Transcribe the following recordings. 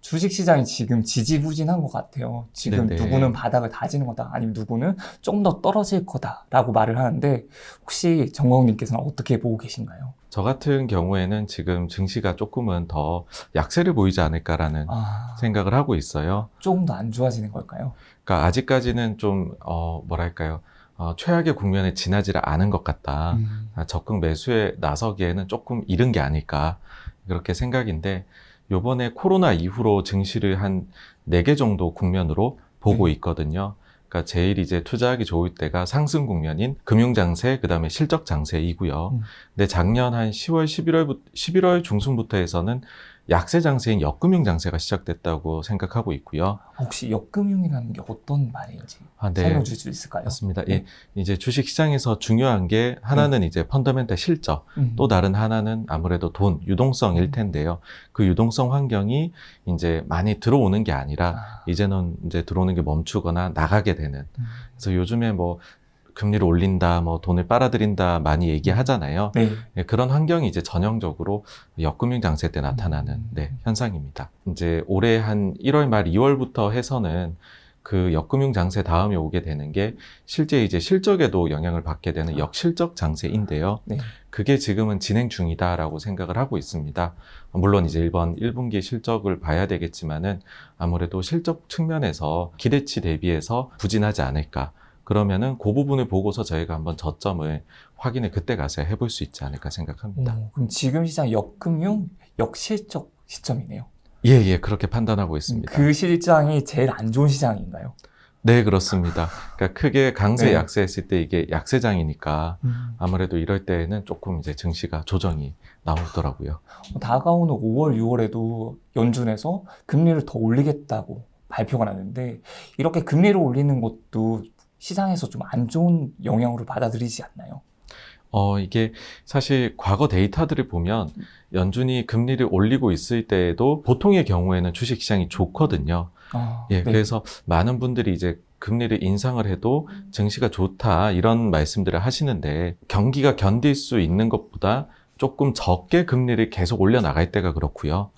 주식시장이 지금 지지부진한 것 같아요. 지금 네네. 누구는 바닥을 다지는 거다, 아니면 누구는 좀 더 떨어질 거다라고 말을 하는데 혹시 정광욱님께서는 어떻게 보고 계신가요? 저 같은 경우에는 지금 증시가 조금은 더 약세를 보이지 않을까라는 생각을 하고 있어요. 조금 더 안 좋아지는 걸까요? 그러니까 아직까지는 좀 뭐랄까요, 최악의 국면에 지나지를 않은 것 같다. 적극 매수에 나서기에는 조금 이른 게 아닐까, 그렇게 생각인데, 요번에 코로나 이후로 증시를 한 4개 정도 국면으로 보고 있거든요. 그러니까 제일 이제 투자하기 좋을 때가 상승 국면인 금융장세, 그 다음에 실적장세이고요. 근데 작년 한 10월, 11월 중순부터 해서는 약세 장세인 역금융장세가 시작됐다고 생각하고 있고요. 혹시 역금융이라는 게 어떤 말인지 네. 설명해 줄 수 있을까요? 맞습니다. 네. 이제 주식시장에서 중요한 게 하나는 이제 펀더멘탈 실적, 또 다른 하나는 아무래도 돈, 유동성일 텐데요. 그 유동성 환경이 이제 많이 들어오는 게 아니라 이제는 이제 들어오는 게 멈추거나 나가게 되는. 그래서 요즘에 뭐 금리를 올린다, 뭐 돈을 빨아들인다 많이 얘기하잖아요. 네. 그런 환경이 이제 전형적으로 역금융 장세 때 나타나는 현상입니다. 이제 올해 한 1월 말 2월부터 해서는 그 역금융 장세 다음에 오게 되는 게 실제 이제 실적에도 영향을 받게 되는 역실적 장세인데요. 네. 그게 지금은 진행 중이다라고 생각을 하고 있습니다. 물론 이제 이번 1분기 실적을 봐야 되겠지만은 아무래도 실적 측면에서 기대치 대비해서 부진하지 않을까. 그러면은 그 부분을 보고서 저희가 한번 저점을 확인을 그때 가서 해볼 수 있지 않을까 생각합니다. 그럼 지금 시장 역금융, 역실적 시점이네요. 예, 그렇게 판단하고 있습니다. 그 시장이 제일 안 좋은 시장인가요? 네, 그렇습니다. 그러니까 크게 강세, 네. 약세했을 때 이게 약세장이니까 아무래도 이럴 때에는 조금 이제 증시가 조정이 나오더라고요. 다가오는 5월, 6월에도 연준에서 금리를 더 올리겠다고 발표가 났는데 이렇게 금리를 올리는 것도 시장에서 좀 안 좋은 영향으로 받아들이지 않나요? 이게 사실 과거 데이터들을 보면 연준이 금리를 올리고 있을 때에도 보통의 경우에는 주식시장이 좋거든요. 네. 그래서 많은 분들이 이제 금리를 인상을 해도 증시가 좋다 이런 말씀들을 하시는데 경기가 견딜 수 있는 것보다 조금 적게 금리를 계속 올려나갈 때가 그렇고요.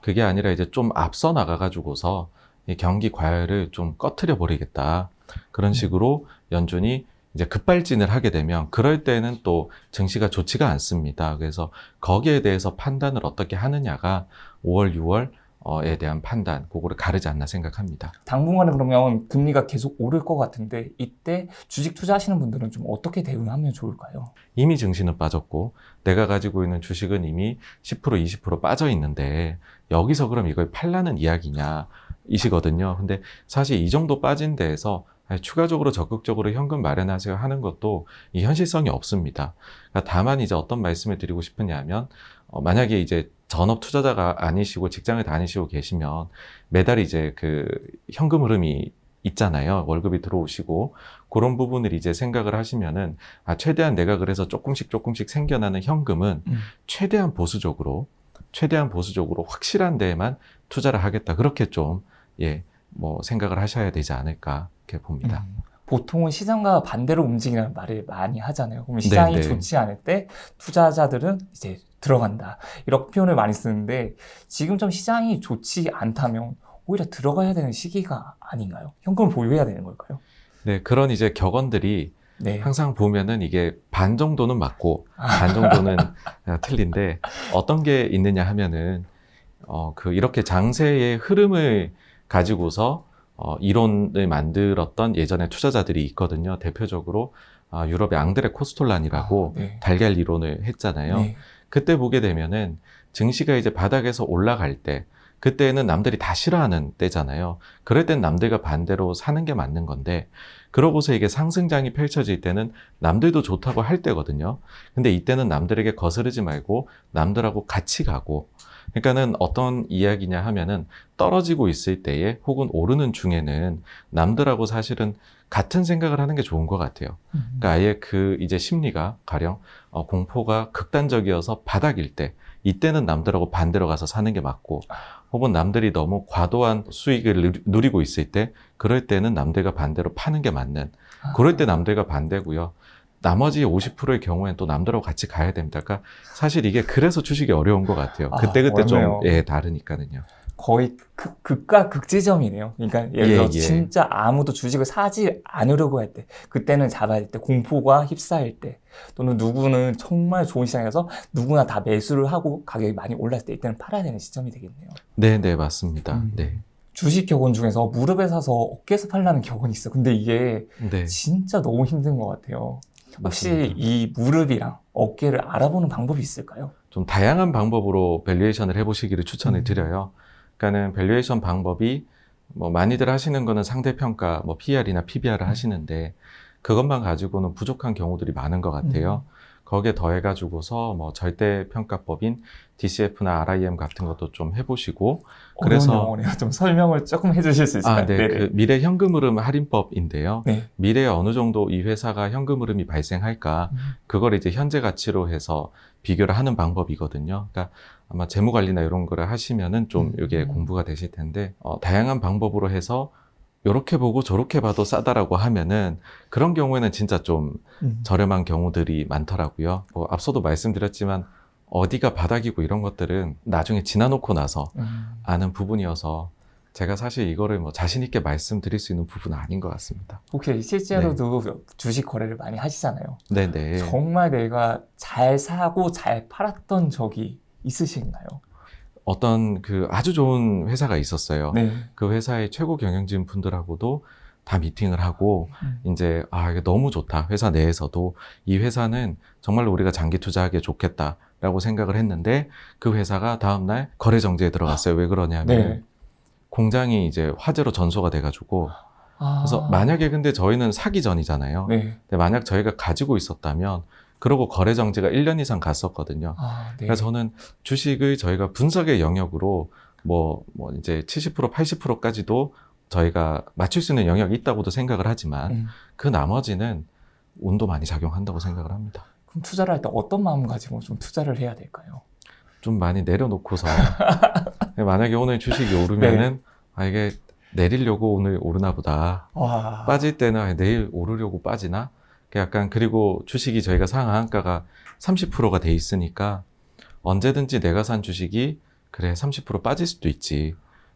그게 아니라 이제 좀 앞서 나가가지고서 이 경기 과열을 좀 꺼트려 버리겠다. 그런 식으로 연준이 이제 급발진을 하게 되면 그럴 때는 또 증시가 좋지가 않습니다. 그래서 거기에 대해서 판단을 어떻게 하느냐가 5월, 6월에 대한 판단, 그거를 가르지 않나 생각합니다. 당분간은 그러면 금리가 계속 오를 것 같은데 이때 주식 투자하시는 분들은 좀 어떻게 대응하면 좋을까요? 이미 증시는 빠졌고 내가 가지고 있는 주식은 이미 10%, 20% 빠져 있는데 여기서 그럼 이걸 팔라는 이야기냐 이시거든요. 근데 사실 이 정도 빠진 데에서 추가적으로 적극적으로 현금 마련하세요 하는 것도 이 현실성이 없습니다. 그러니까 다만 이제 어떤 말씀을 드리고 싶으냐면 만약에 이제 전업 투자자가 아니시고 직장을 다니시고 계시면 매달 이제 그 현금 흐름이 있잖아요. 월급이 들어오시고 그런 부분을 이제 생각을 하시면은 최대한 내가 그래서 조금씩 생겨나는 현금은 최대한 보수적으로 확실한 데에만 투자를 하겠다. 그렇게 좀 뭐 생각을 하셔야 되지 않을까 이렇게 봅니다. 보통은 시장과 반대로 움직이는 말을 많이 하잖아요. 그러면 시장이 네네. 좋지 않을 때 투자자들은 이제 들어간다. 이렇게 표현을 많이 쓰는데 지금 좀 시장이 좋지 않다면 오히려 들어가야 되는 시기가 아닌가요? 현금을 보유해야 되는 걸까요? 네, 그런 이제 격언들이 네. 항상 보면은 이게 반 정도는 맞고 반 정도는 틀린데 어떤 게 있느냐 하면은 이렇게 장세의 흐름을 가지고서 이론을 만들었던 예전에 투자자들이 있거든요. 대표적으로 유럽의 앙드레 코스톨란이라고 네. 달걀 이론을 했잖아요. 네. 그때 보게 되면은 증시가 이제 바닥에서 올라갈 때 그때는 남들이 다 싫어하는 때잖아요. 그럴 땐 남들과 반대로 사는 게 맞는 건데 그러고서 이게 상승장이 펼쳐질 때는 남들도 좋다고 할 때거든요. 근데 이때는 남들에게 거스르지 말고 남들하고 같이 가고 그러니까는 어떤 이야기냐 하면은 떨어지고 있을 때에 혹은 오르는 중에는 남들하고 사실은 같은 생각을 하는 게 좋은 것 같아요. 그러니까 아예 그 이제 심리가 가령 공포가 극단적이어서 바닥일 때 이때는 남들하고 반대로 가서 사는 게 맞고 혹은 남들이 너무 과도한 수익을 누리고 있을 때 그럴 때는 남들과 반대로 파는 게 맞는 그럴 때 남들과 반대고요. 나머지 50%의 경우에는 또 남들하고 같이 가야 됩니다. 그러니까 사실 이게 그래서 주식이 어려운 것 같아요. 그때그때 좀 어렵네요. 다르니까는요. 거의 극과 극지점이네요. 그러니까 예를 들어 예, 예. 진짜 아무도 주식을 사지 않으려고 할 때, 그때는 잡아야 될 때, 공포가 휩싸일 때, 또는 누구는 정말 좋은 시장에서 누구나 다 매수를 하고 가격이 많이 올랐을 때, 이때는 팔아야 되는 시점이 되겠네요. 네, 네, 맞습니다. 음. 네. 주식 격언 중에서 무릎에 사서 어깨에서 팔라는 격언이 있어. 근데 이게 네. 진짜 너무 힘든 것 같아요. 혹시 맞습니다. 이 무릎이랑 어깨를 알아보는 방법이 있을까요? 좀 다양한 방법으로 밸류에이션을 해보시기를 추천을 드려요. 그러니까는 밸류에이션 방법이 뭐 많이들 하시는 거는 상대평가, 뭐 PR이나 PBR을 하시는데 그것만 가지고는 부족한 경우들이 많은 것 같아요. 거기에 더해가지고서 뭐 절대평가법인 DCF나 RIM 같은 것도 좀 해보시고 어려운 영어네요. 좀 설명을 조금 해주실 수 있을까요? 네. 그 미래 현금 흐름 할인법인데요. 네. 미래에 어느 정도 이 회사가 현금 흐름이 발생할까, 그걸 이제 현재 가치로 해서 비교를 하는 방법이거든요. 그러니까 아마 재무 관리나 이런 거를 하시면은 좀 이게 공부가 되실 텐데, 다양한 방법으로 해서 요렇게 보고 저렇게 봐도 싸다라고 하면은 그런 경우에는 진짜 좀 저렴한 경우들이 많더라고요. 뭐 앞서도 말씀드렸지만 어디가 바닥이고 이런 것들은 나중에 지나놓고 나서 아는 부분이어서 제가 사실 이거를 뭐 자신 있게 말씀드릴 수 있는 부분은 아닌 것 같습니다. 혹시 실제로도 주식 거래를 많이 하시잖아요. 네네. 정말 내가 잘 사고 잘 팔았던 적이 있으신가요? 어떤 그 아주 좋은 회사가 있었어요. 네. 그 회사의 최고 경영진 분들하고도 다 미팅을 하고 이제 이게 너무 좋다. 회사 내에서도 이 회사는 정말로 우리가 장기 투자하기에 좋겠다라고 생각을 했는데 그 회사가 다음날 거래 정지에 들어갔어요. 왜 그러냐면 네. 공장이 이제 화재로 전소가 돼가지고 그래서 만약에 근데 저희는 사기 전이잖아요. 네. 근데 만약 저희가 가지고 있었다면 그러고 거래 정지가 1년 이상 갔었거든요. 네. 그래서 저는 주식을 저희가 분석의 영역으로 뭐 이제 70% 80%까지도 저희가 맞출 수 있는 영역이 있다고도 생각을 하지만 그 나머지는 운도 많이 작용한다고 생각을 합니다. 그럼 투자를 할 때 어떤 마음 가지고 좀 투자를 해야 될까요? 좀 많이 내려놓고서 만약에 오늘 주식이 오르면은 이게 내리려고 오늘 오르나 보다. 와. 빠질 때는 내일 오르려고 빠지나? 약간 그리고 주식이 저희가 상한가가 30%가 돼 있으니까 언제든지 내가 산 주식이 그래 30% 빠질 수도 있지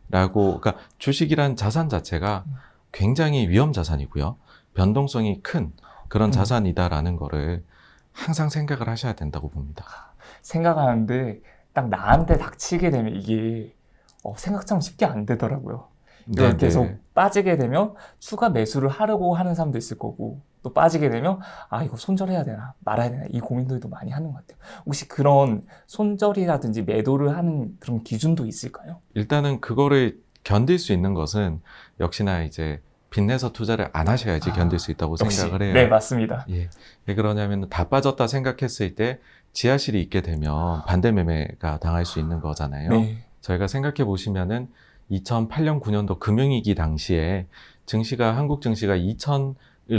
라고. 그러니까 주식이란 자산 자체가 굉장히 위험 자산이고요, 변동성이 큰 그런 자산이다라는 거를 항상 생각을 하셔야 된다고 봅니다. 생각하는데 딱 나한테 닥치게 되면 이게 생각처럼 쉽게 안 되더라고요. 이걸 계속 빠지게 되면 추가 매수를 하려고 하는 사람도 있을 거고, 또 빠지게 되면 이거 손절해야 되나 말아야 되나 이 고민들도 많이 하는 것 같아요. 혹시 그런 손절이라든지 매도를 하는 그런 기준도 있을까요? 일단은 그거를 견딜 수 있는 것은 역시나 이제 빚내서 투자를 안 하셔야지 견딜 수 있다고 역시. 생각을 해요. 네, 맞습니다. 예. 왜 그러냐면 다 빠졌다 생각했을 때 지하실이 있게 되면 반대 매매가 당할 수 있는 거잖아요. 네. 저희가 생각해 보시면은 2008년 9년도 금융위기 당시에 한국 증시가 2000을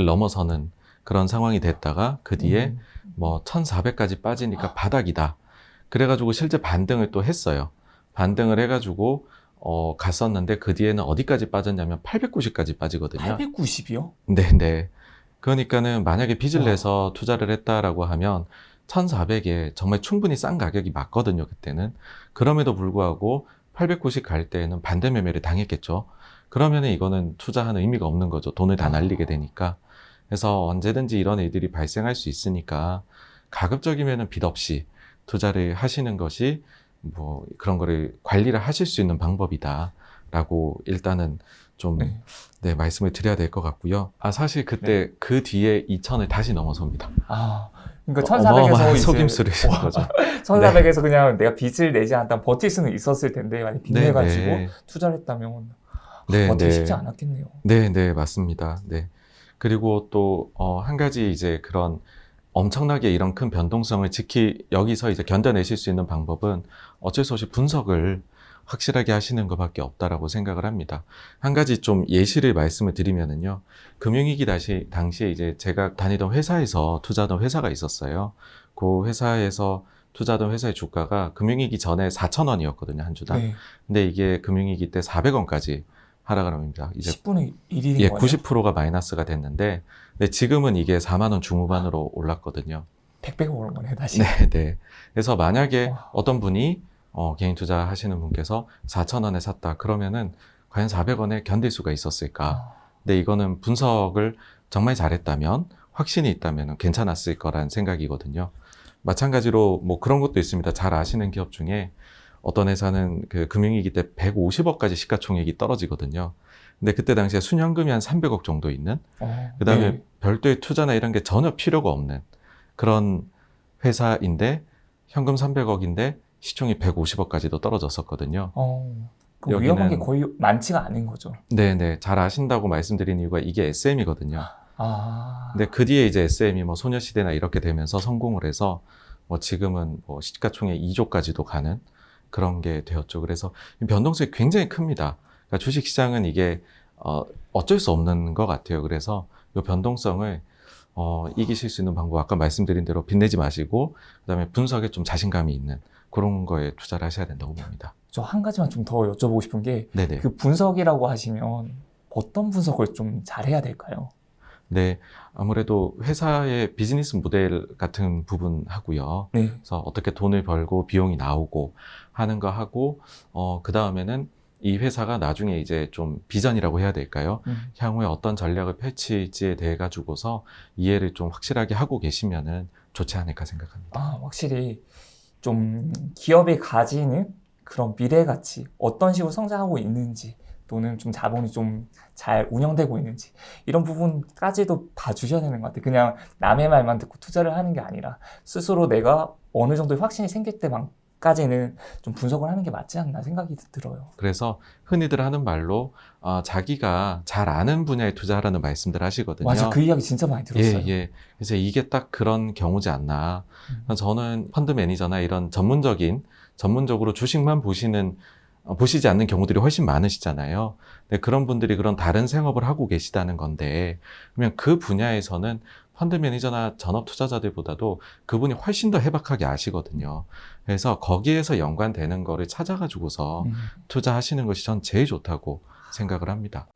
넘어서는 그런 상황이 됐다가 그 뒤에 뭐 1400까지 빠지니까 바닥이다. 그래가지고 실제 반등을 또 했어요. 반등을 해가지고 갔었는데 그 뒤에는 어디까지 빠졌냐면 890까지 빠지거든요. 890이요? 네네. 그러니까는 만약에 빚을 내서 투자를 했다라고 하면 1400에 정말 충분히 싼 가격이 맞거든요, 그때는. 그럼에도 불구하고 890 갈 때에는 반대 매매를 당했겠죠. 그러면은 이거는 투자하는 의미가 없는 거죠. 돈을 다 날리게 되니까. 그래서 언제든지 이런 일들이 발생할 수 있으니까 가급적이면은 빚 없이 투자를 하시는 것이 뭐 그런 거를 관리를 하실 수 있는 방법이다라고 일단은 좀 말씀을 드려야 될 것 같고요. 사실 그때 그 뒤에 2000을 다시 넘어섭니다. 그러니까 1400에서 이제 속임수를 쓰는 거죠. 1400에서 그냥 내가 빚을 내지 않았다면 버틸 수는 있었을 텐데 만약 빚 내가지고 투자를 했다면 버티기 쉽지 않았겠네요. 네, 맞습니다. 네. 그리고 또 한 가지 이제 그런 엄청나게 이런 큰 변동성을 여기서 이제 견뎌내실 수 있는 방법은 어쩔 수 없이 분석을 확실하게 하시는 것밖에 없다라고 생각을 합니다. 한 가지 좀 예시를 말씀을 드리면은요, 금융위기 당시에 이제 제가 다니던 회사에서 투자하던 회사가 있었어요. 그 회사에서 투자하던 회사의 주가가 금융위기 전에 4,000원이었거든요, 한 주당. 근데 이게 금융위기 때 400원까지 하락을 합니다. 이제 10분의 1이 된 거예요? 90%가 마이너스가 됐는데, 근데 지금은 이게 4만 원 중후반으로 올랐거든요. 100배가 오른 거네요, 다시. 네. 그래서 만약에 어떤 분이 개인 투자하시는 분께서 4,000원에 샀다. 그러면은 과연 400원에 견딜 수가 있었을까? 근데 이거는 분석을 정말 잘했다면, 확신이 있다면 괜찮았을 거란 생각이거든요. 마찬가지로 뭐 그런 것도 있습니다. 잘 아시는 기업 중에 어떤 회사는 그 금융위기 때 150억까지 시가총액이 떨어지거든요. 근데 그때 당시에 순현금이 한 300억 정도 있는, 그 다음에 네. 별도의 투자나 이런 게 전혀 필요가 없는 그런 회사인데, 현금 300억인데 시총이 150억까지도 떨어졌었거든요. 그 위험한 게 여기는- 거의 많지가 않은 거죠. 네네. 잘 아신다고 말씀드린 이유가 이게 SM이거든요. 아, 근데 그 뒤에 이제 SM이 뭐 소녀시대나 이렇게 되면서 성공을 해서 뭐 지금은 뭐 시가총액 2조까지도 가는 그런 게 되었죠. 그래서 이 변동성이 굉장히 큽니다. 그러니까 주식시장은 이게 어쩔 수 없는 것 같아요. 그래서 이 변동성을 이기실 수 있는 방법, 아까 말씀드린 대로 빚내지 마시고, 그다음에 분석에 좀 자신감이 있는 그런 거에 투자를 하셔야 된다고 봅니다. 저 한 가지만 좀 더 여쭤보고 싶은 게, 네네. 그 분석이라고 하시면 어떤 분석을 좀 잘해야 될까요? 네, 아무래도 회사의 비즈니스 모델 같은 부분 하고요. 네. 그래서 어떻게 돈을 벌고 비용이 나오고 하는 거 하고, 그 다음에는 이 회사가 나중에 이제 좀 비전이라고 해야 될까요? 향후에 어떤 전략을 펼칠지에 대해 가지고서 이해를 좀 확실하게 하고 계시면은 좋지 않을까 생각합니다. 확실히 좀 기업이 가지는 그런 미래 가치, 어떤 식으로 성장하고 있는지, 또는 좀 자본이 좀 잘 운영되고 있는지, 이런 부분까지도 봐주셔야 되는 것 같아요. 그냥 남의 말만 듣고 투자를 하는 게 아니라 스스로 내가 어느 정도의 확신이 생길 때만까지는 좀 분석을 하는 게 맞지 않나 생각이 들어요. 그래서 흔히들 하는 말로 자기가 잘 아는 분야에 투자하라는 말씀들 하시거든요. 맞아, 그 이야기 진짜 많이 들었어요. 예. 그래서 이게 딱 그런 경우지 않나. 저는 펀드 매니저나 이런 전문적으로 주식만 보시지 않는 경우들이 훨씬 많으시잖아요. 근데 그런 분들이 그런 다른 생업을 하고 계시다는 건데, 그러면 그 분야에서는 펀드 매니저나 전업 투자자들보다도 그분이 훨씬 더 해박하게 아시거든요. 그래서 거기에서 연관되는 거를 찾아가지고서 투자하시는 것이 전 제일 좋다고 생각을 합니다.